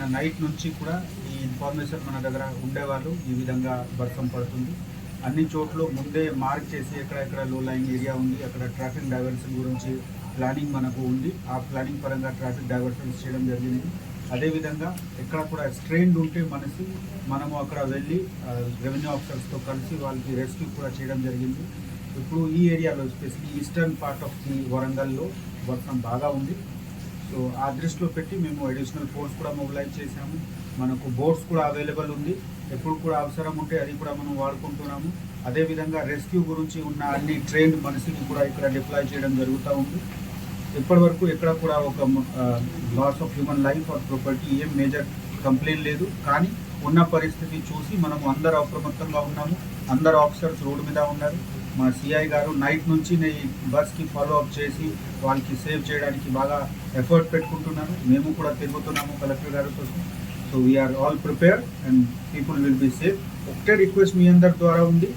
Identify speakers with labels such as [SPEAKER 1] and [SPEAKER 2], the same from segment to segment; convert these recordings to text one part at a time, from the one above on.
[SPEAKER 1] నిన్న నైట్ నుంచి కూడా ఈ ఇన్ఫర్మేషన్ మన దగ్గర ఉండేవాళ్ళు ఈ విధంగా వర్షం పడుతుంది. అన్ని చోట్ల ముందే మార్క్ చేసి ఎక్కడెక్కడ లో లైన్ ఏరియా ఉంది, అక్కడ ట్రాఫిక్ డైవర్షన్ గురించి ప్లానింగ్ మనకు ఉంది. ఆ ప్లానింగ్ పరంగా ట్రాఫిక్ డైవర్షన్స్ చేయడం జరిగింది. అదేవిధంగా ఎక్కడ కూడా స్ట్రెయిన్ ఉంటే మనము అక్కడ వెళ్ళి రెవెన్యూ ఆఫీసర్స్తో కలిసి వాళ్ళకి రెస్క్యూ కూడా చేయడం జరిగింది. ఇప్పుడు ఈ ఏరియాలో especially eastern part of the వరంగల్లో వర్షం బాగా ఉంది. సో ఆ దృష్టిలో పెట్టి మేము అడిషనల్ ఫోర్స్ కూడా మొబిలైజ్ చేశాము. మనకు బోట్స్ కూడా అవైలబుల్ ఉంది. ఎప్పుడు కూడా అవసరం ఉంటే అది కూడా మనం వాడుకుంటున్నాము. అదేవిధంగా రెస్క్యూ గురించి ఉన్న అన్ని ట్రైన్డ్ మనిషిని కూడా ఇక్కడ డిప్లాయ్ చేయడం జరుగుతూ ఉంది. ఇప్పటి వరకు ఎక్కడ కూడా ఒక loss of human life or property ఏం మేజర్ కంప్లైంట్ లేదు. కానీ ఉన్న పరిస్థితి చూసి మనము అందరూ అప్రమత్తంగా ఉన్నాము. అందరు ఆఫీసర్స్ రోడ్డు మీద ఉన్నారు. మా సిఐ గారు నైట్ నుంచి ఈ బస్కి ఫాలో అప్ చేసి వాళ్ళకి సేవ్ చేయడానికి బాగా ఎఫర్ట్ పెట్టుకుంటున్నారు. మేము కూడా తిరుగుతున్నాము కలెక్టర్ గారితో. So we are all prepared and people will be safe. ఒకటే రిక్వెస్ట్ మీ అందరి ద్వారా ఉంది,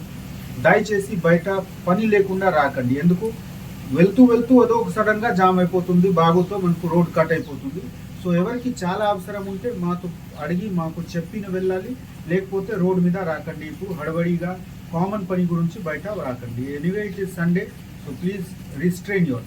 [SPEAKER 1] దయచేసి బయట పని లేకుండా రాకండి. ఎందుకు వెళ్తూ అదో సడన్గా జామ్ అయిపోతుంది, బాగుతో మనకు రోడ్ కట్ అయిపోతుంది. సో ఎవరికి చాలా అవసరం ఉంటే మాతో అడిగి మాకు చెప్పిన వెళ్ళాలి, లేకపోతే రోడ్ మీద రాకండి. ఇప్పుడు హడబడిగా కామన్ పని గురించి బయట రాకండి. Anyway it is Sunday, so please restrain your